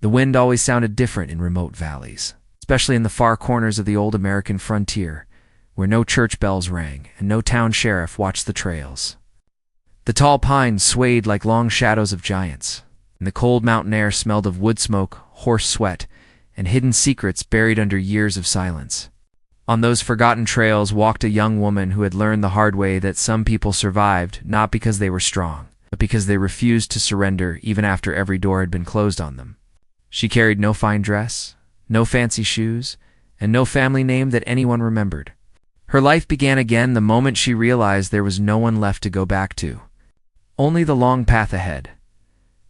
The wind always sounded different in remote valleys, especially in the far corners of the old American frontier, where no church bells rang and no town sheriff watched the trails. The tall pines swayed like long shadows of giants, and the cold mountain air smelled of wood smoke, horse sweat, and hidden secrets buried under years of silence. On those forgotten trails walked a young woman who had learned the hard way that some people survived not because they were strong, but because they refused to surrender even after every door had been closed on them. She carried no fine dress, no fancy shoes, and no family name that anyone remembered. Her life began again the moment she realized there was no one left to go back to. Only the long path ahead.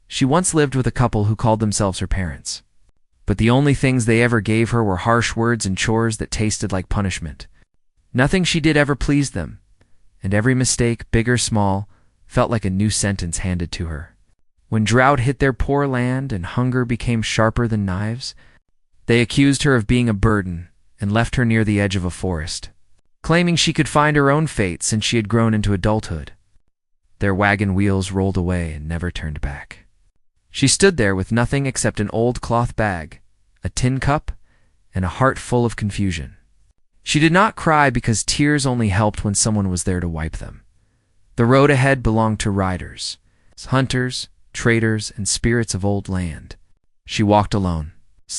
She once lived with a couple who called themselves her parents, but the only things they ever gave her were harsh words and chores that tasted like punishment. Nothing she did ever pleased them, and every mistake, big or small, felt like a new sentence handed to her. When drought hit their poor land and hunger became sharper than knives, they accused her of being a burden and left her near the edge of a forest, claiming she could find her own fate since she had grown into adulthood. Their wagon wheels rolled away and never turned back. She stood there with nothing except an old cloth bag, a tin cup, and a heart full of confusion. She did not cry because tears only helped when someone was there to wipe them. The road ahead belonged to riders, hunters, traders, and spirits of old land. She walked alone,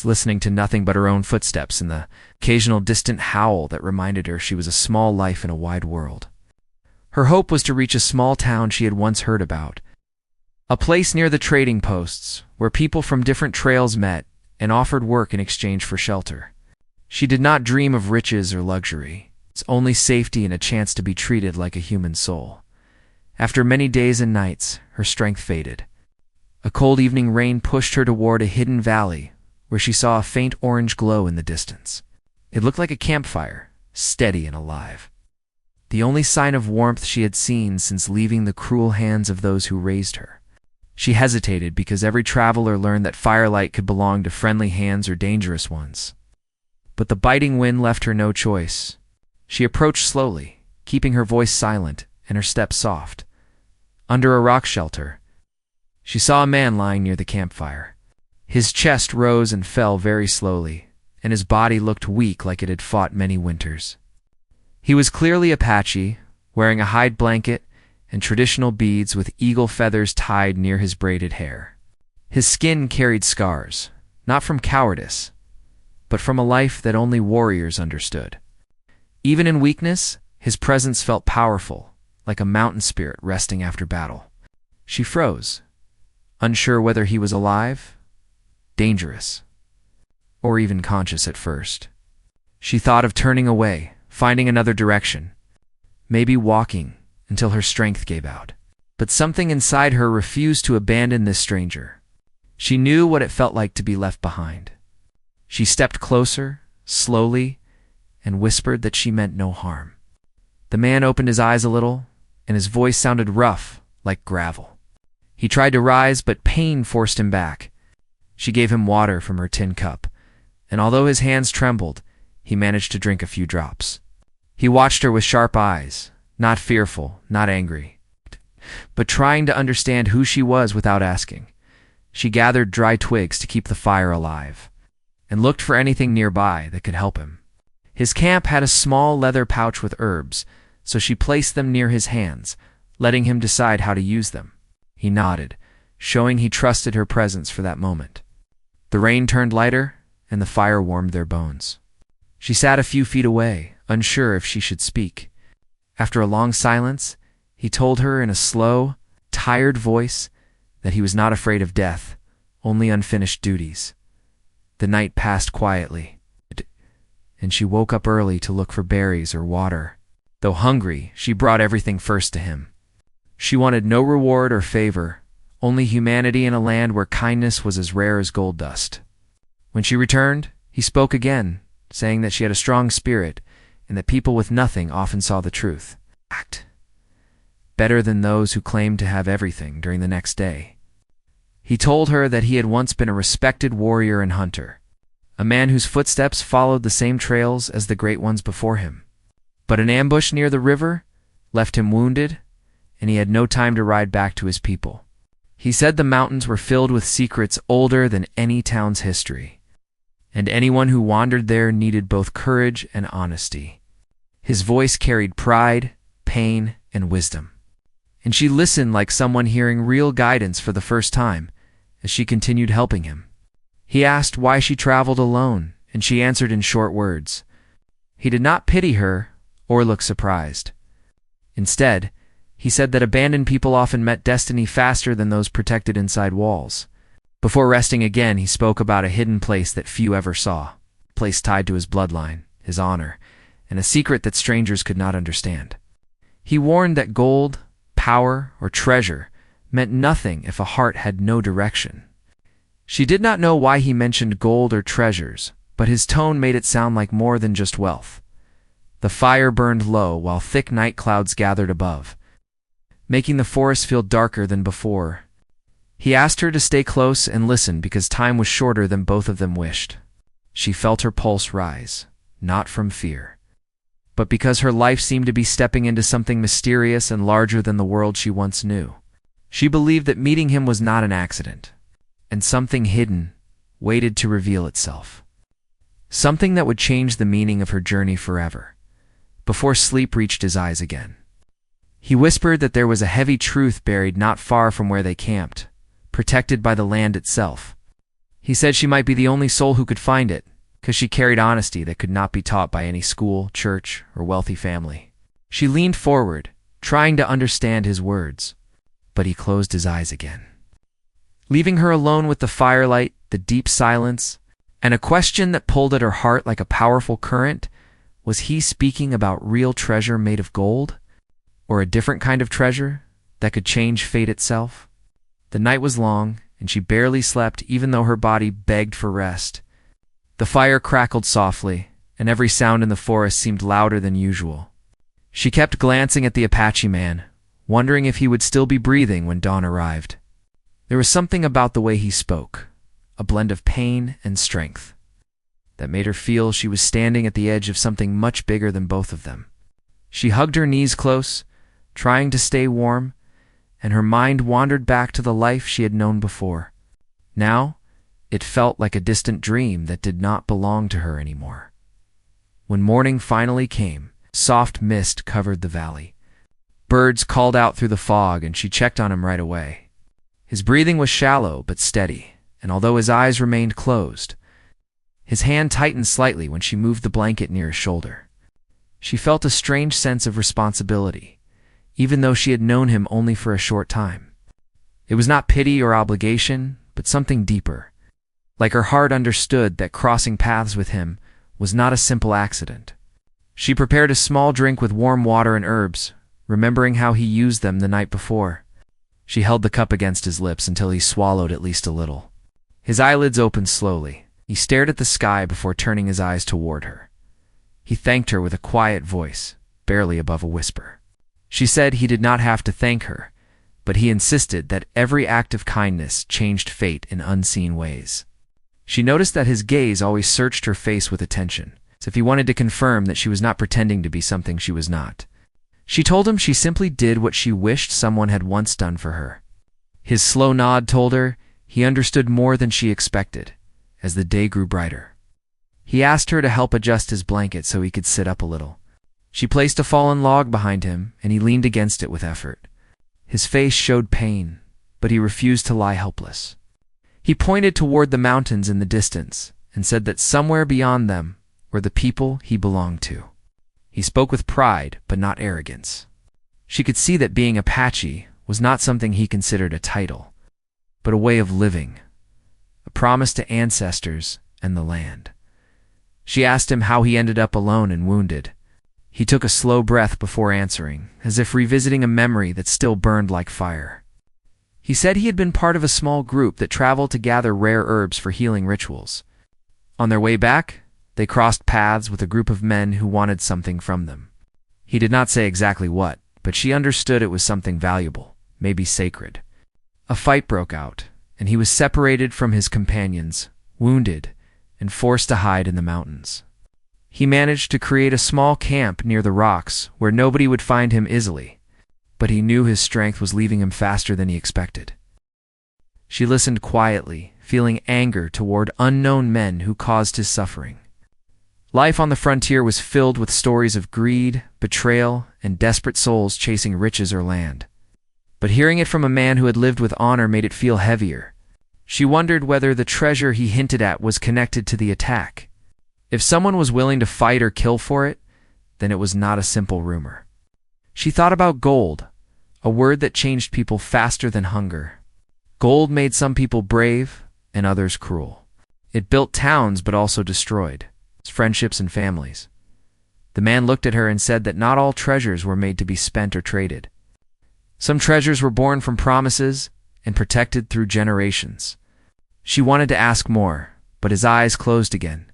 listening to nothing but her own footsteps and the occasional distant howl that reminded her she was a small life in a wide world. Her hope was to reach a small town she had once heard about, a place near the trading posts where people from different trails met and offered work in exchange for shelter. She did not dream of riches or luxury, only safety and a chance to be treated like a human soul. After many days and nights, her strength faded. A cold evening rain pushed her toward a hidden valley where she saw a faint orange glow in the distance. It looked like a campfire, steady and alive. The only sign of warmth she had seen since leaving the cruel hands of those who raised her. She hesitated because every traveler learned that firelight could belong to friendly hands or dangerous ones. But the biting wind left her no choice. She approached slowly, keeping her voice silent and her steps soft. Under a rock shelter, she saw a man lying near the campfire. His chest rose and fell very slowly, and his body looked weak like it had fought many winters. He was clearly Apache, wearing a hide blanket and traditional beads with eagle feathers tied near his braided hair. His skin carried scars, not from cowardice, but from a life that only warriors understood. Even in weakness, his presence felt powerful, like a mountain spirit resting after battle. She froze, unsure whether he was alive, dangerous, or even conscious at first. She thought of turning away, finding another direction, maybe walking until her strength gave out. But something inside her refused to abandon this stranger. She knew what it felt like to be left behind. She stepped closer, slowly, and whispered that she meant no harm. The man opened his eyes a little, and his voice sounded rough, like gravel. He tried to rise, but pain forced him back. She gave him water from her tin cup, and although his hands trembled, he managed to drink a few drops. He watched her with sharp eyes, not fearful, not angry, but trying to understand who she was without asking. She gathered dry twigs to keep the fire alive, and looked for anything nearby that could help him. His camp had a small leather pouch with herbs, so she placed them near his hands, letting him decide how to use them. He nodded, showing he trusted her presence for that moment. The rain turned lighter, and the fire warmed their bones. She sat a few feet away, unsure if she should speak. After a long silence, he told her in a slow, tired voice that he was not afraid of death, only unfinished duties. The night passed quietly, and she woke up early to look for berries or water. Though hungry, she brought everything first to him. She wanted no reward or favor, only humanity in a land where kindness was as rare as gold dust. When she returned, he spoke again, saying that she had a strong spirit and that people with nothing often saw the truth. Act better than those who claimed to have everything during the next day. He told her that he had once been a respected warrior and hunter, a man whose footsteps followed the same trails as the great ones before him. But an ambush near the river left him wounded, and he had no time to ride back to his people. He said the mountains were filled with secrets older than any town's history, and anyone who wandered there needed both courage and honesty. His voice carried pride, pain, and wisdom, and she listened like someone hearing real guidance for the first time as she continued helping him. He asked why she traveled alone, and she answered in short words. He did not pity her or look surprised. Instead, he said that abandoned people often met destiny faster than those protected inside walls. Before resting again, he spoke about a hidden place that few ever saw, a place tied to his bloodline, his honor, and a secret that strangers could not understand. He warned that gold, power, or treasure meant nothing if a heart had no direction. She did not know why he mentioned gold or treasures, but his tone made it sound like more than just wealth. The fire burned low while thick night clouds gathered above, making the forest feel darker than before. He asked her to stay close and listen because time was shorter than both of them wished. She felt her pulse rise, not from fear, but because her life seemed to be stepping into something mysterious and larger than the world she once knew. She believed that meeting him was not an accident, and something hidden waited to reveal itself. Something that would change the meaning of her journey forever, before sleep reached his eyes again. He whispered that there was a heavy truth buried not far from where they camped, protected by the land itself. He said she might be the only soul who could find it, because she carried honesty that could not be taught by any school, church, or wealthy family. She leaned forward, trying to understand his words, but he closed his eyes again, leaving her alone with the firelight, the deep silence, and a question that pulled at her heart like a powerful current. Was he speaking about real treasure made of gold, or a different kind of treasure that could change fate itself? The night was long, and she barely slept even though her body begged for rest. The fire crackled softly, and every sound in the forest seemed louder than usual. She kept glancing at the Apache man, wondering if he would still be breathing when dawn arrived. There was something about the way he spoke, a blend of pain and strength, that made her feel she was standing at the edge of something much bigger than both of them. She hugged her knees close, trying to stay warm, and her mind wandered back to the life she had known before. Now, it felt like a distant dream that did not belong to her anymore. When morning finally came, soft mist covered the valley. Birds called out through the fog, and she checked on him right away. His breathing was shallow but steady, and although his eyes remained closed, his hand tightened slightly when she moved the blanket near his shoulder. She felt a strange sense of responsibility, even though she had known him only for a short time. It was not pity or obligation, but something deeper. Like her heart understood that crossing paths with him was not a simple accident. She prepared a small drink with warm water and herbs, remembering how he used them the night before. She held the cup against his lips until he swallowed at least a little. His eyelids opened slowly. He stared at the sky before turning his eyes toward her. He thanked her with a quiet voice, barely above a whisper. She said he did not have to thank her, but he insisted that every act of kindness changed fate in unseen ways. She noticed that his gaze always searched her face with attention, as if he wanted to confirm that she was not pretending to be something she was not. She told him she simply did what she wished someone had once done for her. His slow nod told her he understood more than she expected. As the day grew brighter, he asked her to help adjust his blanket so he could sit up a little. She placed a fallen log behind him, and he leaned against it with effort. His face showed pain, but he refused to lie helpless. He pointed toward the mountains in the distance and said that somewhere beyond them were the people he belonged to. He spoke with pride, but not arrogance. She could see that being Apache was not something he considered a title, but a way of living, a promise to ancestors and the land. She asked him how he ended up alone and wounded. He took a slow breath before answering, as if revisiting a memory that still burned like fire. He said he had been part of a small group that traveled to gather rare herbs for healing rituals. On their way back, they crossed paths with a group of men who wanted something from them. He did not say exactly what, but she understood it was something valuable, maybe sacred. A fight broke out, and he was separated from his companions, wounded, and forced to hide in the mountains. He managed to create a small camp near the rocks where nobody would find him easily, but he knew his strength was leaving him faster than he expected. She listened quietly, feeling anger toward unknown men who caused his suffering. Life on the frontier was filled with stories of greed, betrayal, and desperate souls chasing riches or land. But hearing it from a man who had lived with honor made it feel heavier. She wondered whether the treasure he hinted at was connected to the attack. If someone was willing to fight or kill for it, then it was not a simple rumor. She thought about gold, a word that changed people faster than hunger. Gold made some people brave and others cruel. It built towns but also destroyed friendships and families. The man looked at her and said that not all treasures were made to be spent or traded. Some treasures were born from promises and protected through generations. She wanted to ask more, but his eyes closed again,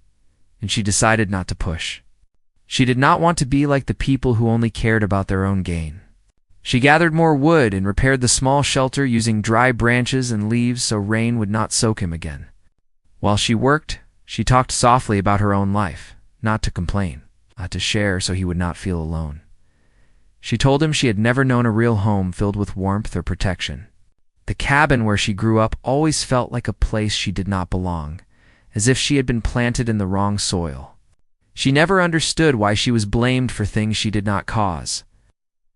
and she decided not to push. She did not want to be like the people who only cared about their own gain. She gathered more wood and repaired the small shelter using dry branches and leaves so rain would not soak him again. While she worked, she talked softly about her own life, not to complain, not to share so he would not feel alone. She told him she had never known a real home filled with warmth or protection. The cabin where she grew up always felt like a place she did not belong, as if she had been planted in the wrong soil. She never understood why she was blamed for things she did not cause.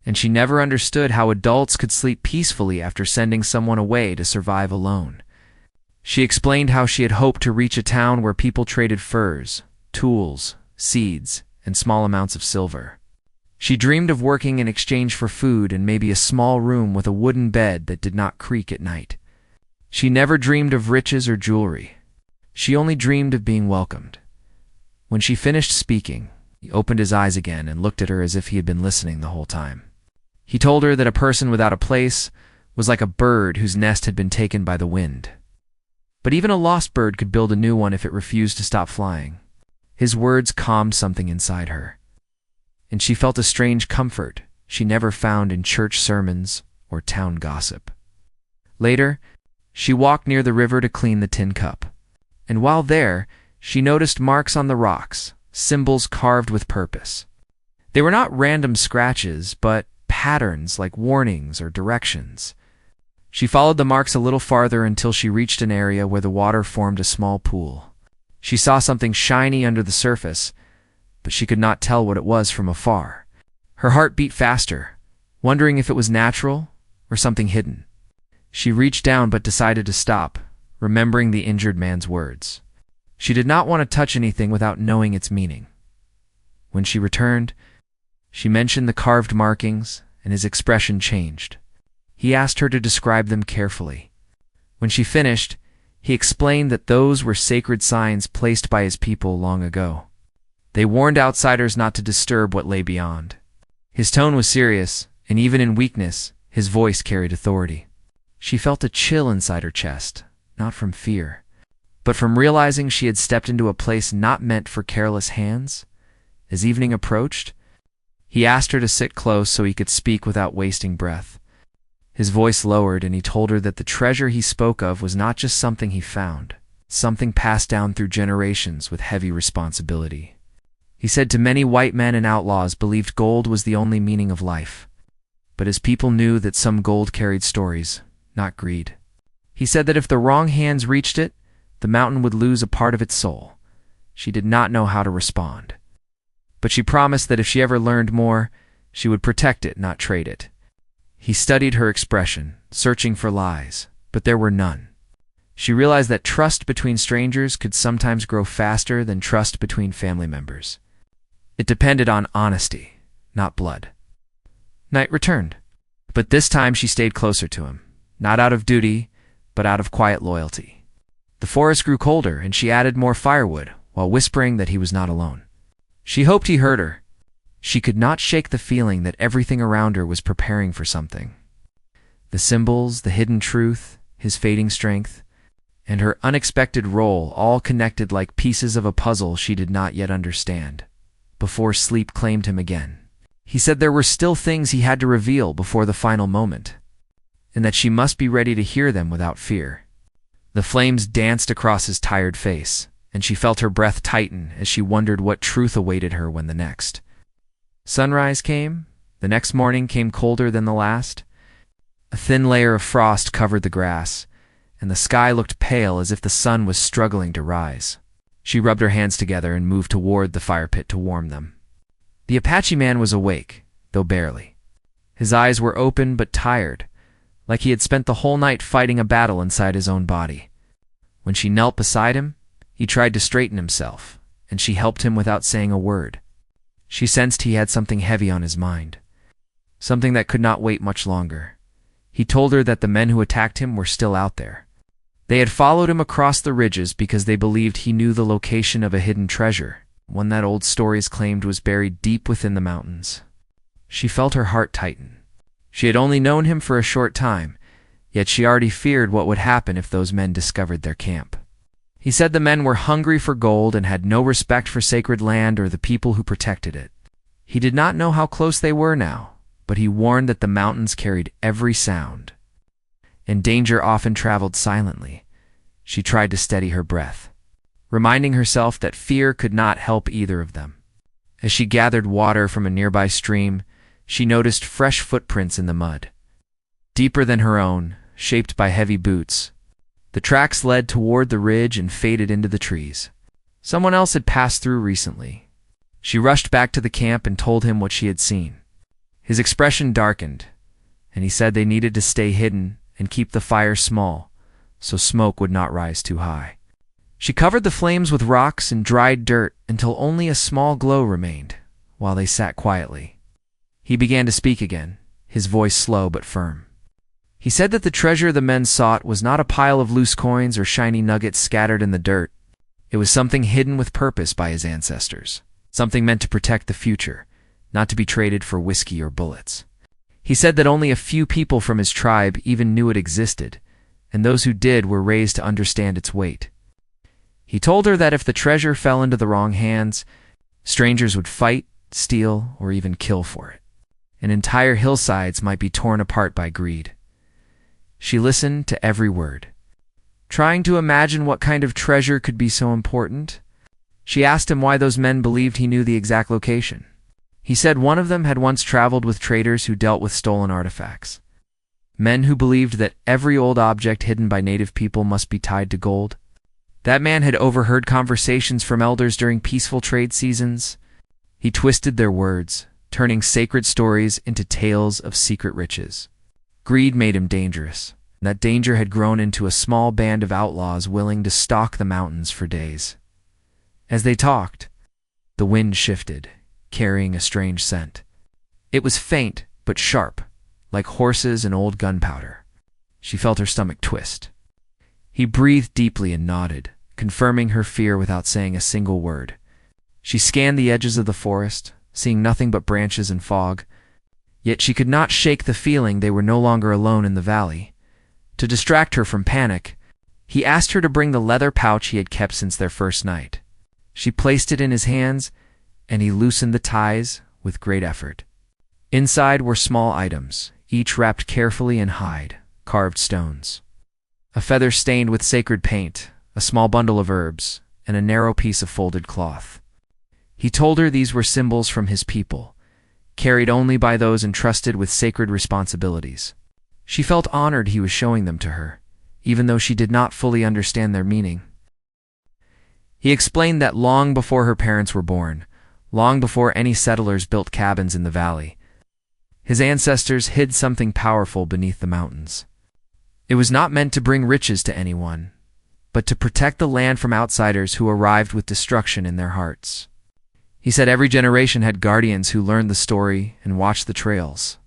And she never understood how adults could sleep peacefully after sending someone away to survive alone. She explained how she had hoped to reach a town where people traded furs, tools, seeds, and small amounts of silver. She dreamed of working in exchange for food and maybe a small room with a wooden bed that did not creak at night. She never dreamed of riches or jewelry. She only dreamed of being welcomed. When she finished speaking, he opened his eyes again and looked at her as if he had been listening the whole time. He told her that a person without a place was like a bird whose nest had been taken by the wind. But even a lost bird could build a new one if it refused to stop flying. His words calmed something inside her, and she felt a strange comfort she never found in church sermons or town gossip. Later, she walked near the river to clean the tin cup, and while there, she noticed marks on the rocks, symbols carved with purpose. They were not random scratches, but patterns like warnings or directions. She followed the marks a little farther until she reached an area where the water formed a small pool. She saw something shiny under the surface, but she could not tell what it was from afar. Her heart beat faster, wondering if it was natural or something hidden. She reached down but decided to stop, remembering the injured man's words. She did not want to touch anything without knowing its meaning. When she returned, she mentioned the carved markings, and his expression changed. He asked her to describe them carefully. When she finished, he explained that those were sacred signs placed by his people long ago. They warned outsiders not to disturb what lay beyond. His tone was serious, and even in weakness, his voice carried authority. She felt a chill inside her chest, not from fear, but from realizing she had stepped into a place not meant for careless hands. As evening approached, he asked her to sit close so he could speak without wasting breath. His voice lowered, and he told her that the treasure he spoke of was not just something he found, something passed down through generations with heavy responsibility. He said many white men and outlaws believed gold was the only meaning of life, but his people knew that some gold carried stories, not greed. He said that if the wrong hands reached it, the mountain would lose a part of its soul. She did not know how to respond, but she promised that if she ever learned more, she would protect it, not trade it. He studied her expression, searching for lies, but there were none. She realized that trust between strangers could sometimes grow faster than trust between family members. It depended on honesty, not blood. Night returned, but this time she stayed closer to him, not out of duty, but out of quiet loyalty. The forest grew colder, and she added more firewood, while whispering that he was not alone. She hoped he heard her. She could not shake the feeling that everything around her was preparing for something. The symbols, the hidden truth, his fading strength, and her unexpected role all connected like pieces of a puzzle she did not yet understand. Before sleep claimed him again, he said there were still things he had to reveal before the final moment, and that she must be ready to hear them without fear. The flames danced across his tired face, and she felt her breath tighten as she wondered what truth awaited her when the next. Sunrise came. The next morning came colder than the last. A thin layer of frost covered the grass, and the sky looked pale as if the sun was struggling to rise. She rubbed her hands together and moved toward the fire pit to warm them. The Apache man was awake, though barely. His eyes were open but tired, like he had spent the whole night fighting a battle inside his own body. When she knelt beside him, he tried to straighten himself, and she helped him without saying a word. She sensed he had something heavy on his mind, something that could not wait much longer. He told her that the men who attacked him were still out there. They had followed him across the ridges because they believed he knew the location of a hidden treasure, one that old stories claimed was buried deep within the mountains. She felt her heart tighten. She had only known him for a short time, yet she already feared what would happen if those men discovered their camp. He said the men were hungry for gold and had no respect for sacred land or the people who protected it. He did not know how close they were now, but he warned that the mountains carried every sound, and danger often traveled silently. She tried to steady her breath, reminding herself that fear could not help either of them. As she gathered water from a nearby stream, she noticed fresh footprints in the mud, deeper than her own, shaped by heavy boots. The tracks led toward the ridge and faded into the trees. Someone else had passed through recently. She rushed back to the camp and told him what she had seen. His expression darkened, and he said they needed to stay hidden and keep the fire small, so smoke would not rise too high. She covered the flames with rocks and dried dirt until only a small glow remained, while they sat quietly. He began to speak again, his voice slow but firm. He said that the treasure the men sought was not a pile of loose coins or shiny nuggets scattered in the dirt. It was something hidden with purpose by his ancestors, something meant to protect the future, not to be traded for whiskey or bullets. He said that only a few people from his tribe even knew it existed, and those who did were raised to understand its weight. He told her that if the treasure fell into the wrong hands, strangers would fight, steal, or even kill for it, and entire hillsides might be torn apart by greed. She listened to every word, trying to imagine what kind of treasure could be so important. She asked him why those men believed he knew the exact location. He said one of them had once traveled with traders who dealt with stolen artifacts, men who believed that every old object hidden by native people must be tied to gold. That man had overheard conversations from elders during peaceful trade seasons. He twisted their words, turning sacred stories into tales of secret riches. Greed made him dangerous. That danger had grown into a small band of outlaws willing to stalk the mountains for days. As they talked, the wind shifted, carrying a strange scent. It was faint but sharp, like horses and old gunpowder. She felt her stomach twist. He breathed deeply and nodded, confirming her fear without saying a single word. She scanned the edges of the forest, seeing nothing but branches and fog. Yet she could not shake the feeling they were no longer alone in the valley. To distract her from panic, he asked her to bring the leather pouch he had kept since their first night. She placed it in his hands, and he loosened the ties with great effort. Inside were small items, each wrapped carefully in hide, carved stones. A feather stained with sacred paint, a small bundle of herbs, and a narrow piece of folded cloth. He told her these were symbols from his people, carried only by those entrusted with sacred responsibilities. She felt honored he was showing them to her, even though she did not fully understand their meaning. He explained that long before her parents were born, long before any settlers built cabins in the valley, his ancestors hid something powerful beneath the mountains. It was not meant to bring riches to anyone, but to protect the land from outsiders who arrived with destruction in their hearts. He said every generation had guardians who learned the story and watched the trails.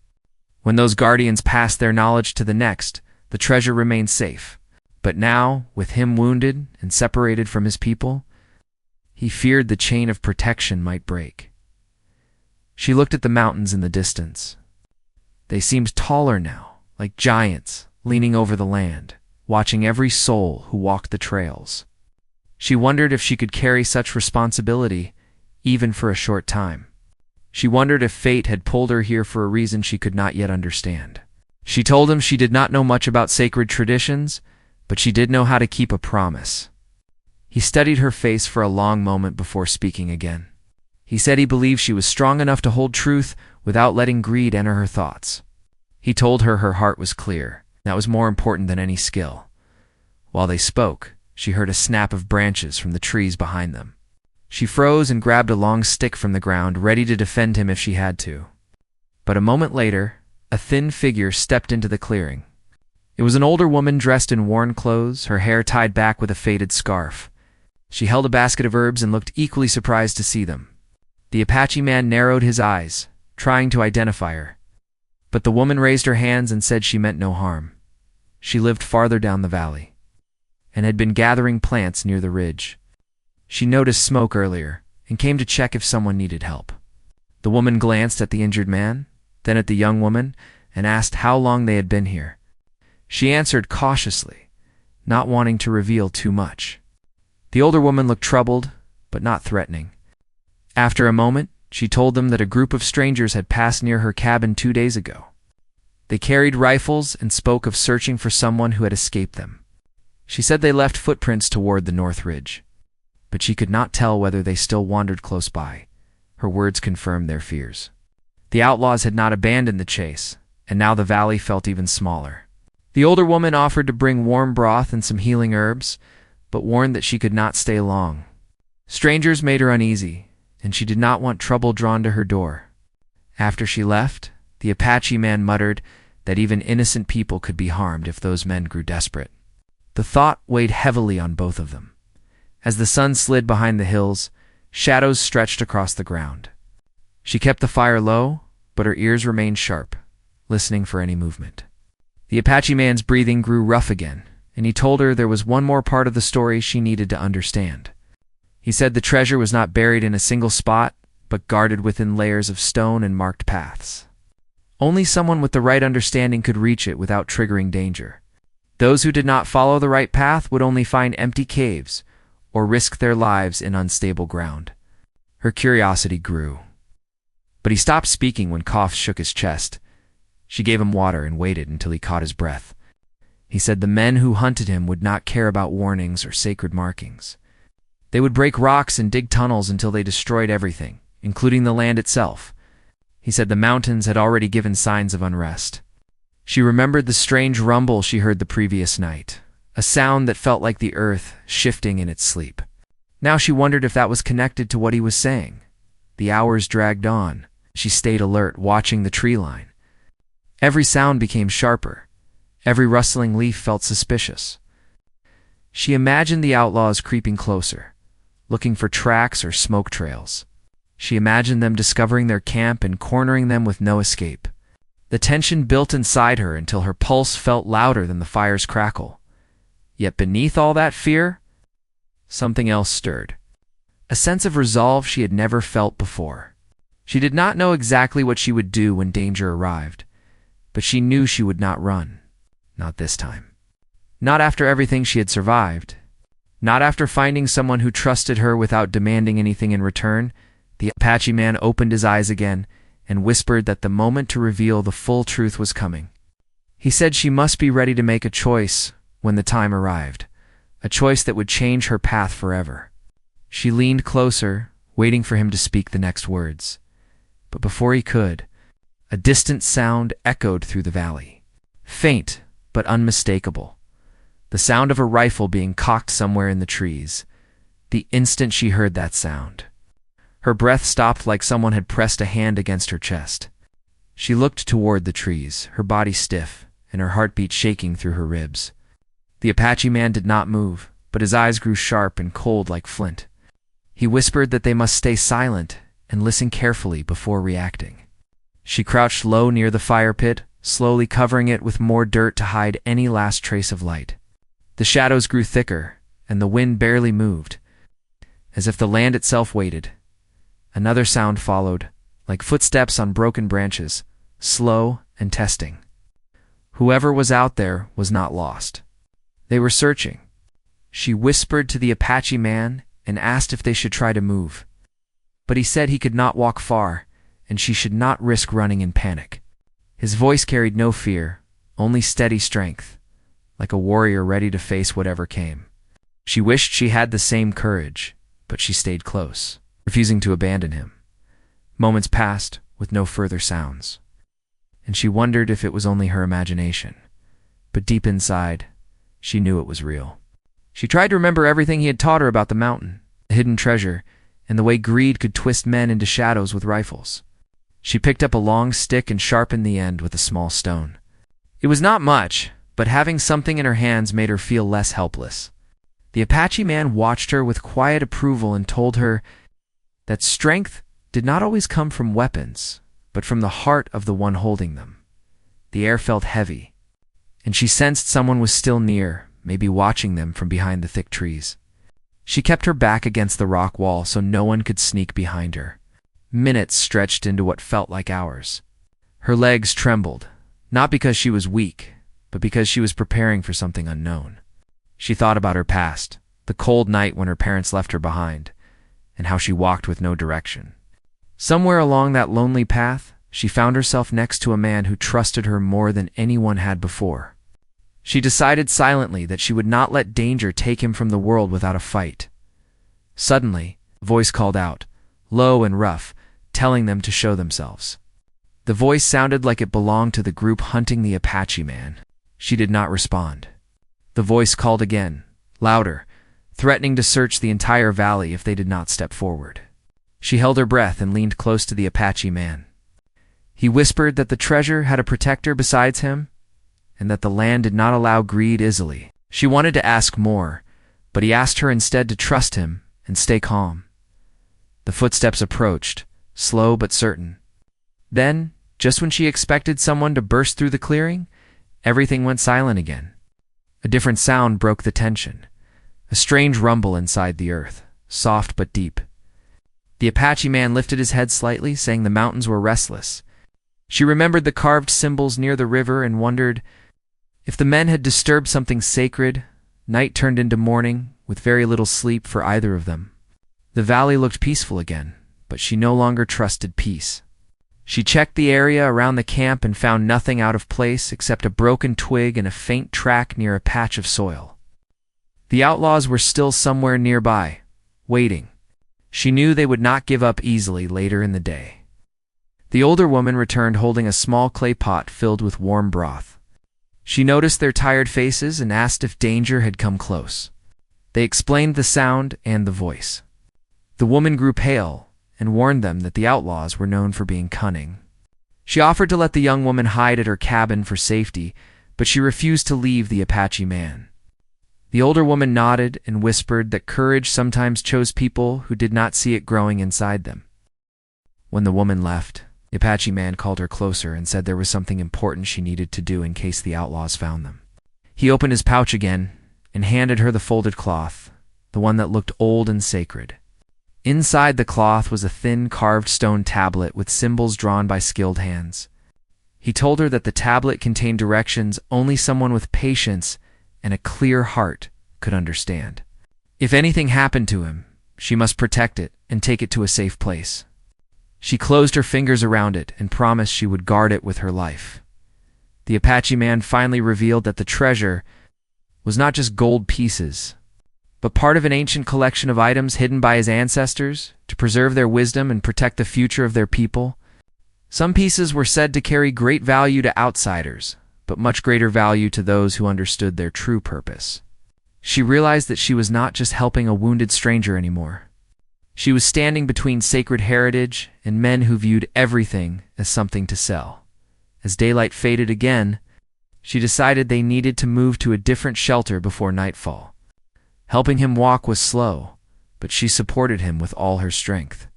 When those guardians passed their knowledge to the next, the treasure remained safe. But now, with him wounded and separated from his people, he feared the chain of protection might break. She looked at the mountains in the distance. They seemed taller now, like giants, leaning over the land, watching every soul who walked the trails. She wondered if she could carry such responsibility, even for a short time. She wondered if fate had pulled her here for a reason she could not yet understand. She told him she did not know much about sacred traditions, but she did know how to keep a promise. He studied her face for a long moment before speaking again. He said he believed she was strong enough to hold truth without letting greed enter her thoughts. He told her her heart was clear. That was more important than any skill. While they spoke, she heard a snap of branches from the trees behind them. She froze and grabbed a long stick from the ground, ready to defend him if she had to. But a moment later, a thin figure stepped into the clearing. It was an older woman dressed in worn clothes, her hair tied back with a faded scarf. She held a basket of herbs and looked equally surprised to see them. The Apache man narrowed his eyes, trying to identify her. But the woman raised her hands and said she meant no harm. She lived farther down the valley, and had been gathering plants near the ridge. She noticed smoke earlier, and came to check if someone needed help. The woman glanced at the injured man, then at the young woman, and asked how long they had been here. She answered cautiously, not wanting to reveal too much. The older woman looked troubled, but not threatening. After a moment, she told them that a group of strangers had passed near her cabin 2 days ago. They carried rifles and spoke of searching for someone who had escaped them. She said they left footprints toward the north ridge, but she could not tell whether they still wandered close by. Her words confirmed their fears. The outlaws had not abandoned the chase, and now the valley felt even smaller. The older woman offered to bring warm broth and some healing herbs, but warned that she could not stay long. Strangers made her uneasy, and she did not want trouble drawn to her door. After she left, the Apache man muttered that even innocent people could be harmed if those men grew desperate. The thought weighed heavily on both of them. As the sun slid behind the hills, shadows stretched across the ground. She kept the fire low, but her ears remained sharp, listening for any movement. The Apache man's breathing grew rough again, and he told her there was one more part of the story she needed to understand. He said the treasure was not buried in a single spot, but guarded within layers of stone and marked paths. Only someone with the right understanding could reach it without triggering danger. Those who did not follow the right path would only find empty caves or risk their lives in unstable ground. Her curiosity grew. But he stopped speaking when coughs shook his chest. She gave him water and waited until he caught his breath. He said the men who hunted him would not care about warnings or sacred markings. They would break rocks and dig tunnels until they destroyed everything, including the land itself. He said the mountains had already given signs of unrest. She remembered the strange rumble she heard the previous night, a sound that felt like the earth shifting in its sleep. Now she wondered if that was connected to what he was saying. The hours dragged on. She stayed alert, watching the tree line. Every sound became sharper. Every rustling leaf felt suspicious. She imagined the outlaws creeping closer, looking for tracks or smoke trails. She imagined them discovering their camp and cornering them with no escape. The tension built inside her until her pulse felt louder than the fire's crackle. Yet beneath all that fear, something else stirred. A sense of resolve she had never felt before. She did not know exactly what she would do when danger arrived, but she knew she would not run. Not this time. Not after everything she had survived. Not after finding someone who trusted her without demanding anything in return. The Apache man opened his eyes again and whispered that the moment to reveal the full truth was coming. He said she must be ready to make a choice when the time arrived, a choice that would change her path forever. She leaned closer, waiting for him to speak the next words. But before he could, a distant sound echoed through the valley. Faint, but unmistakable. The sound of a rifle being cocked somewhere in the trees. The instant she heard that sound, her breath stopped like someone had pressed a hand against her chest. She looked toward the trees, her body stiff, and her heartbeat shaking through her ribs. The Apache man did not move, but his eyes grew sharp and cold like flint. He whispered that they must stay silent and listen carefully before reacting. She crouched low near the fire pit, slowly covering it with more dirt to hide any last trace of light. The shadows grew thicker, and the wind barely moved, as if the land itself waited. Another sound followed, like footsteps on broken branches, slow and testing. Whoever was out there was not lost. They were searching. She whispered to the Apache man and asked if they should try to move. But he said he could not walk far, and she should not risk running in panic. His voice carried no fear, only steady strength, like a warrior ready to face whatever came. She wished she had the same courage, but she stayed close, refusing to abandon him. Moments passed with no further sounds, and she wondered if it was only her imagination. But deep inside, she knew it was real. She tried to remember everything he had taught her about the mountain, the hidden treasure, and the way greed could twist men into shadows with rifles. She picked up a long stick and sharpened the end with a small stone. It was not much, but having something in her hands made her feel less helpless. The Apache man watched her with quiet approval and told her that strength did not always come from weapons, but from the heart of the one holding them. The air felt heavy, and she sensed someone was still near, maybe watching them from behind the thick trees. She kept her back against the rock wall so no one could sneak behind her. Minutes stretched into what felt like hours. Her legs trembled, not because she was weak, but because she was preparing for something unknown. She thought about her past, the cold night when her parents left her behind, and how she walked with no direction. Somewhere along that lonely path, she found herself next to a man who trusted her more than anyone had before. She decided silently that she would not let danger take him from the world without a fight. Suddenly, a voice called out, low and rough, telling them to show themselves. The voice sounded like it belonged to the group hunting the Apache man. She did not respond. The voice called again, louder, threatening to search the entire valley if they did not step forward. She held her breath and leaned close to the Apache man. He whispered that the treasure had a protector besides him, and that the land did not allow greed easily. She wanted to ask more, but he asked her instead to trust him and stay calm. The footsteps approached, slow but certain. Then, just when she expected someone to burst through the clearing, everything went silent again. A different sound broke the tension, a strange rumble inside the earth, soft but deep. The Apache man lifted his head slightly, saying the mountains were restless. She remembered the carved symbols near the river and wondered if the men had disturbed something sacred. Night turned into morning, with very little sleep for either of them. The valley looked peaceful again, but she no longer trusted peace. She checked the area around the camp and found nothing out of place except a broken twig and a faint track near a patch of soil. The outlaws were still somewhere nearby, waiting. She knew they would not give up easily later in the day. The older woman returned holding a small clay pot filled with warm broth. She noticed their tired faces and asked if danger had come close. They explained the sound and the voice. The woman grew pale and warned them that the outlaws were known for being cunning. She offered to let the young woman hide at her cabin for safety, but she refused to leave the Apache man. The older woman nodded and whispered that courage sometimes chose people who did not see it growing inside them. When the woman left, the Apache man called her closer and said there was something important she needed to do in case the outlaws found them. He opened his pouch again and handed her the folded cloth, the one that looked old and sacred. Inside the cloth was a thin carved stone tablet with symbols drawn by skilled hands. He told her that the tablet contained directions only someone with patience and a clear heart could understand. If anything happened to him, she must protect it and take it to a safe place. She closed her fingers around it and promised she would guard it with her life. The Apache man finally revealed that the treasure was not just gold pieces, but part of an ancient collection of items hidden by his ancestors to preserve their wisdom and protect the future of their people. Some pieces were said to carry great value to outsiders, but much greater value to those who understood their true purpose. She realized that she was not just helping a wounded stranger anymore. She was standing between sacred heritage and men who viewed everything as something to sell. As daylight faded again, she decided they needed to move to a different shelter before nightfall. Helping him walk was slow, but she supported him with all her strength.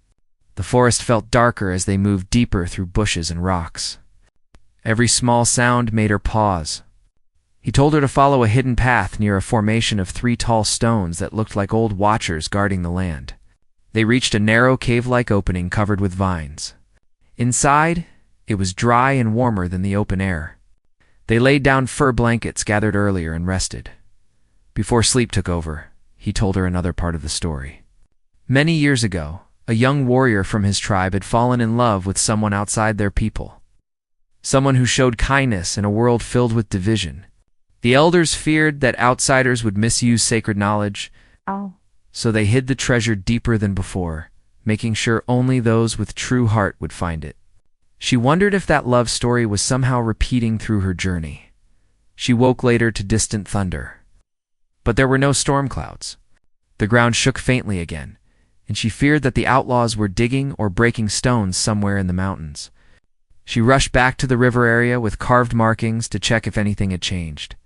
The forest felt darker as they moved deeper through bushes and rocks. Every small sound made her pause. He told her to follow a hidden path near a formation of 3 tall stones that looked like old watchers guarding the land. They reached a narrow cave-like opening covered with vines. Inside, it was dry and warmer than the open air. They laid down fur blankets gathered earlier and rested. Before sleep took over, he told her another part of the story. Many years ago, a young warrior from his tribe had fallen in love with someone outside their people. Someone who showed kindness in a world filled with division. The elders feared that outsiders would misuse sacred knowledge, so they hid the treasure deeper than before, making sure only those with true heart would find it. She wondered if that love story was somehow repeating through her journey. She woke later to distant thunder. But there were no storm clouds. The ground shook faintly again, and she feared that the outlaws were digging or breaking stones somewhere in the mountains. She rushed back to the river area with carved markings to check if anything had changed.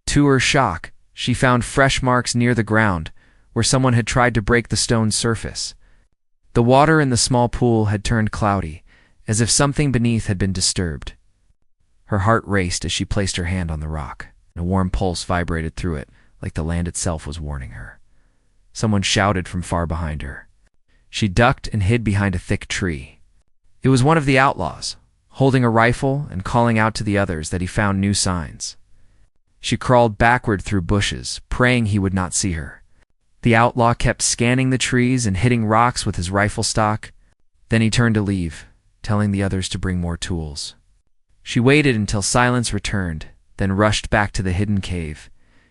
To her shock, she found fresh marks near the ground, where someone had tried to break the stone's surface. The water in the small pool had turned cloudy, as if something beneath had been disturbed. Her heart raced as she placed her hand on the rock, and a warm pulse vibrated through it, like the land itself was warning her. Someone shouted from far behind her. She ducked and hid behind a thick tree. It was one of the outlaws, holding a rifle and calling out to the others that he found new signs. She crawled backward through bushes, praying he would not see her. The outlaw kept scanning the trees and hitting rocks with his rifle stock. Then he turned to leave, telling the others to bring more tools. She waited until silence returned, then rushed back to the hidden cave.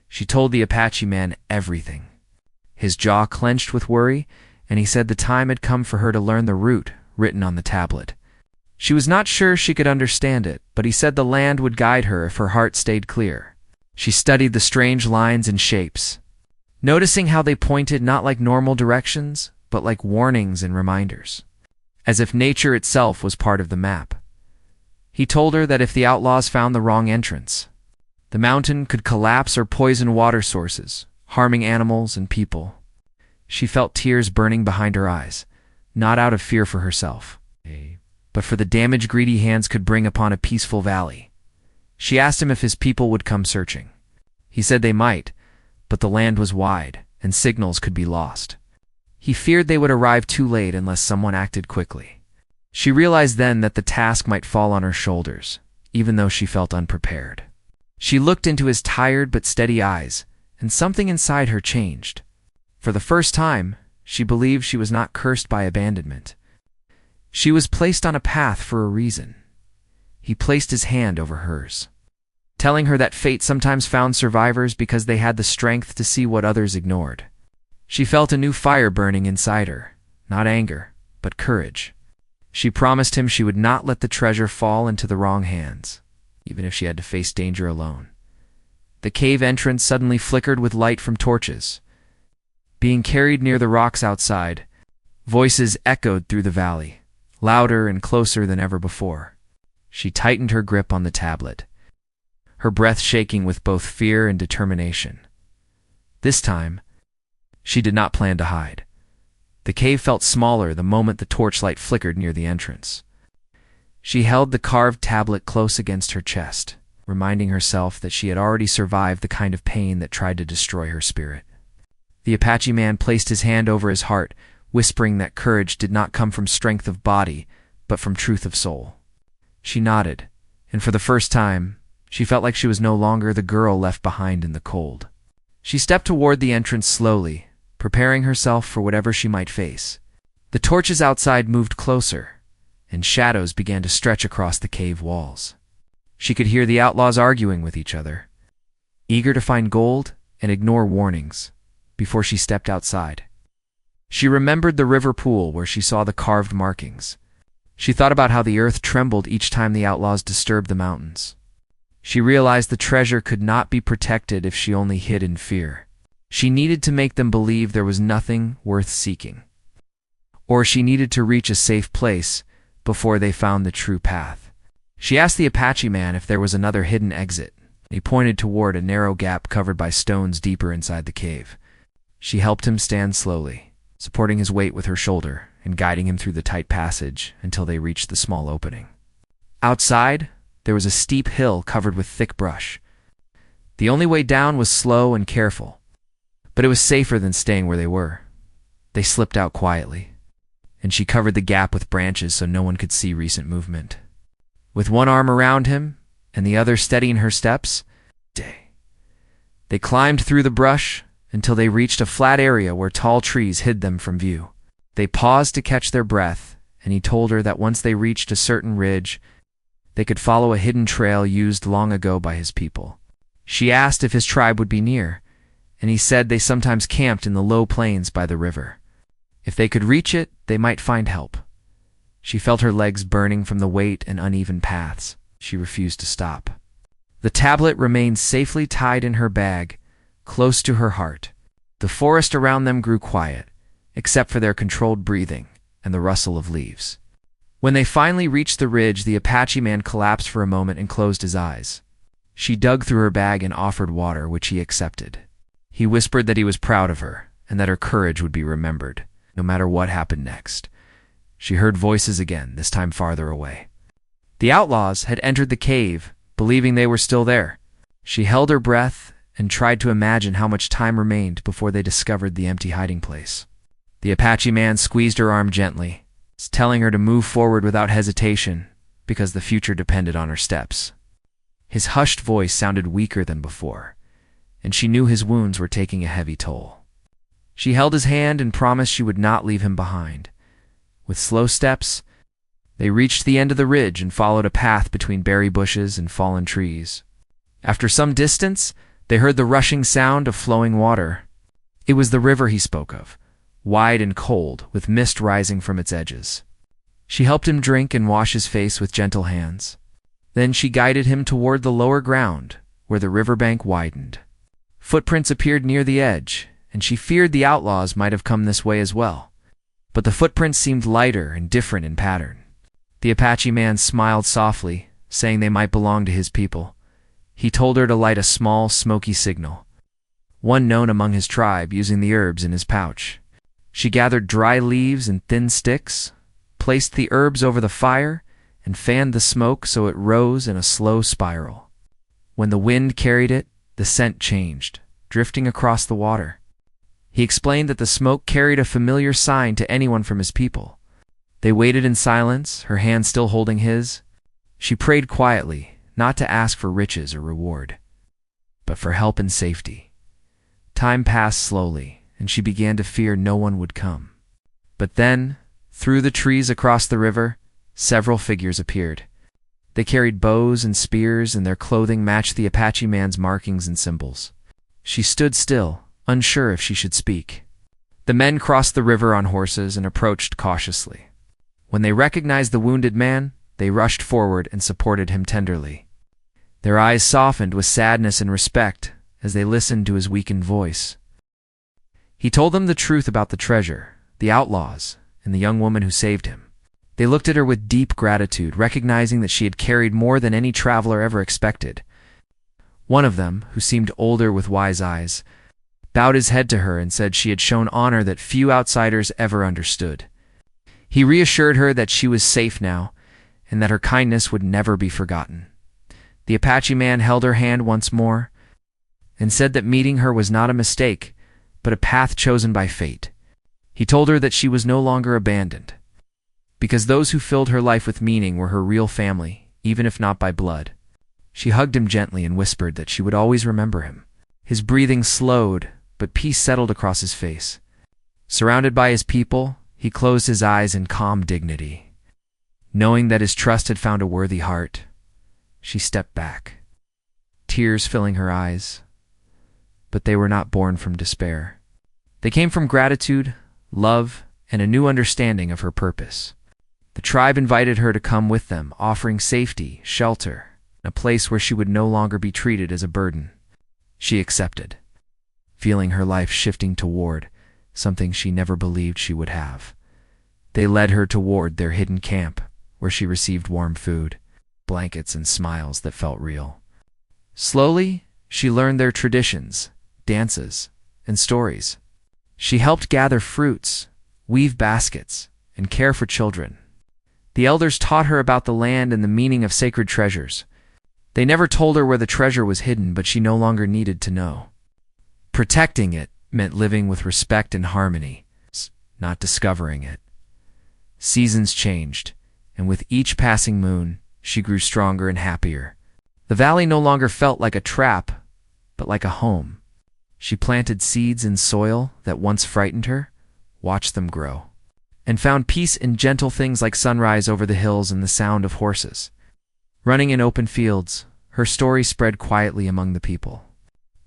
She told the Apache man everything. His jaw clenched with worry, and he said the time had come for her to learn the route written on the tablet. She was not sure she could understand it, but he said the land would guide her if her heart stayed clear. She studied the strange lines and shapes, noticing how they pointed not like normal directions, but like warnings and reminders, as if nature itself was part of the map. He told her that if the outlaws found the wrong entrance, the mountain could collapse or poison water sources, harming animals and people. She felt tears burning behind her eyes, not out of fear for herself, but for the damage greedy hands could bring upon a peaceful valley. She asked him if his people would come searching. He said they might, but the land was wide, and signals could be lost. He feared they would arrive too late unless someone acted quickly. She realized then that the task might fall on her shoulders, even though she felt unprepared. She looked into his tired but steady eyes, and something inside her changed. For the first time, she believed she was not cursed by abandonment. She was placed on a path for a reason. He placed his hand over hers, telling her that fate sometimes found survivors because they had the strength to see what others ignored. She felt a new fire burning inside her, not anger, but courage. She promised him she would not let the treasure fall into the wrong hands, even if she had to face danger alone. The cave entrance suddenly flickered with light from torches. Being carried near the rocks outside, voices echoed through the valley, louder and closer than ever before. She tightened her grip on the tablet, her breath shaking with both fear and determination. This time, she did not plan to hide. The cave felt smaller the moment the torchlight flickered near the entrance. She held the carved tablet close against her chest, reminding herself that she had already survived the kind of pain that tried to destroy her spirit. The Apache man placed his hand over his heart, whispering that courage did not come from strength of body, but from truth of soul. She nodded, and for the first time, she felt like she was no longer the girl left behind in the cold. She stepped toward the entrance slowly, preparing herself for whatever she might face. The torches outside moved closer, and shadows began to stretch across the cave walls. She could hear the outlaws arguing with each other, eager to find gold and ignore warnings, before she stepped outside. She remembered the river pool where she saw the carved markings. She thought about how the earth trembled each time the outlaws disturbed the mountains. She realized the treasure could not be protected if she only hid in fear. She needed to make them believe there was nothing worth seeking. Or she needed to reach a safe place before they found the true path. She asked the Apache man if there was another hidden exit. He pointed toward a narrow gap covered by stones deeper inside the cave. She helped him stand slowly, supporting his weight with her shoulder and guiding him through the tight passage until they reached the small opening. Outside, there was a steep hill covered with thick brush. The only way down was slow and careful, but it was safer than staying where they were. They slipped out quietly, and she covered the gap with branches so no one could see recent movement. With one arm around him and the other steadying her steps, they climbed through the brush until they reached a flat area where tall trees hid them from view. They paused to catch their breath, and he told her that once they reached a certain ridge, they could follow a hidden trail used long ago by his people. She asked if his tribe would be near, and he said they sometimes camped in the low plains by the river. If they could reach it, they might find help. She felt her legs burning from the weight and uneven paths. She refused to stop. The tablet remained safely tied in her bag, close to her heart. The forest around them grew quiet, except for their controlled breathing and the rustle of leaves. When they finally reached the ridge, the Apache man collapsed for a moment and closed his eyes. She dug through her bag and offered water, which he accepted. He whispered that he was proud of her and that her courage would be remembered, no matter what happened next. She heard voices again, this time farther away. The outlaws had entered the cave, believing they were still there. She held her breath and tried to imagine how much time remained before they discovered the empty hiding place. The Apache man squeezed her arm gently, telling her to move forward without hesitation because the future depended on her steps. His hushed voice sounded weaker than before, and she knew his wounds were taking a heavy toll. She held his hand and promised she would not leave him behind. With slow steps, they reached the end of the ridge and followed a path between berry bushes and fallen trees. After some distance, they heard the rushing sound of flowing water. It was the river he spoke of, wide and cold, with mist rising from its edges. She helped him drink and wash his face with gentle hands. Then she guided him toward the lower ground, where the riverbank widened. Footprints appeared near the edge, and she feared the outlaws might have come this way as well. But the footprints seemed lighter and different in pattern. The Apache man smiled softly, saying they might belong to his people. He told her to light a small, smoky signal, one known among his tribe, using the herbs in his pouch. She gathered dry leaves and thin sticks, placed the herbs over the fire, and fanned the smoke so it rose in a slow spiral. When the wind carried it, the scent changed, drifting across the water. He explained that the smoke carried a familiar sign to anyone from his people. They waited in silence, her hand still holding his. She prayed quietly, not to ask for riches or reward, but for help and safety. Time passed slowly, and she began to fear no one would come. But then, through the trees across the river, several figures appeared. They carried bows and spears, and their clothing matched the Apache man's markings and symbols. She stood still, unsure if she should speak. The men crossed the river on horses and approached cautiously. When they recognized the wounded man, they rushed forward and supported him tenderly. Their eyes softened with sadness and respect as they listened to his weakened voice. He told them the truth about the treasure, the outlaws, and the young woman who saved him. They looked at her with deep gratitude, recognizing that she had carried more than any traveler ever expected. One of them, who seemed older with wise eyes, bowed his head to her and said she had shown honor that few outsiders ever understood. He reassured her that she was safe now, and that her kindness would never be forgotten. The Apache man held her hand once more, and said that meeting her was not a mistake, but a path chosen by fate. He told her that she was no longer abandoned, because those who filled her life with meaning were her real family, even if not by blood. She hugged him gently and whispered that she would always remember him. His breathing slowed, but peace settled across his face. Surrounded by his people, he closed his eyes in calm dignity. Knowing that his trust had found a worthy heart, she stepped back, tears filling her eyes. But they were not born from despair. They came from gratitude, love, and a new understanding of her purpose. The tribe invited her to come with them, offering safety, shelter, and a place where she would no longer be treated as a burden. She accepted, feeling her life shifting toward something she never believed she would have. They led her toward their hidden camp, where she received warm food, blankets, and smiles that felt real. Slowly, she learned their traditions, dances, and stories. She helped gather fruits, weave baskets, and care for children. The elders taught her about the land and the meaning of sacred treasures. They never told her where the treasure was hidden, but she no longer needed to know. Protecting it meant living with respect and harmony, not discovering it. Seasons changed, and with each passing moon, she grew stronger and happier. The valley no longer felt like a trap, but like a home. She planted seeds in soil that once frightened her, watched them grow, and found peace in gentle things like sunrise over the hills and the sound of horses. Running in open fields, her story spread quietly among the people.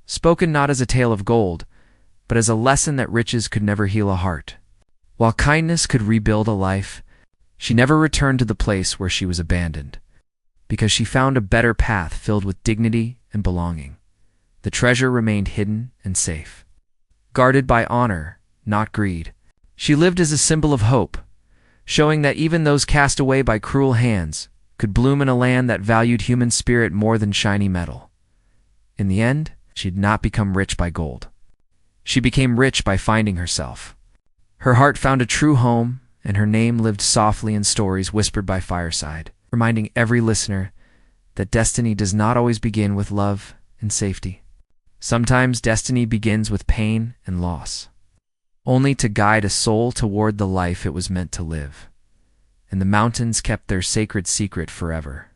Spoken not as a tale of gold, but as a lesson that riches could never heal a heart. While kindness could rebuild a life, she never returned to the place where she was abandoned, because she found a better path filled with dignity and belonging. The treasure remained hidden and safe, guarded by honor, not greed. She lived as a symbol of hope, showing that even those cast away by cruel hands could bloom in a land that valued human spirit more than shiny metal. In the end, she did not become rich by gold. She became rich by finding herself. Her heart found a true home, and her name lived softly in stories whispered by fireside, reminding every listener that destiny does not always begin with love and safety. Sometimes destiny begins with pain and loss, only to guide a soul toward the life it was meant to live. And the mountains kept their sacred secret forever.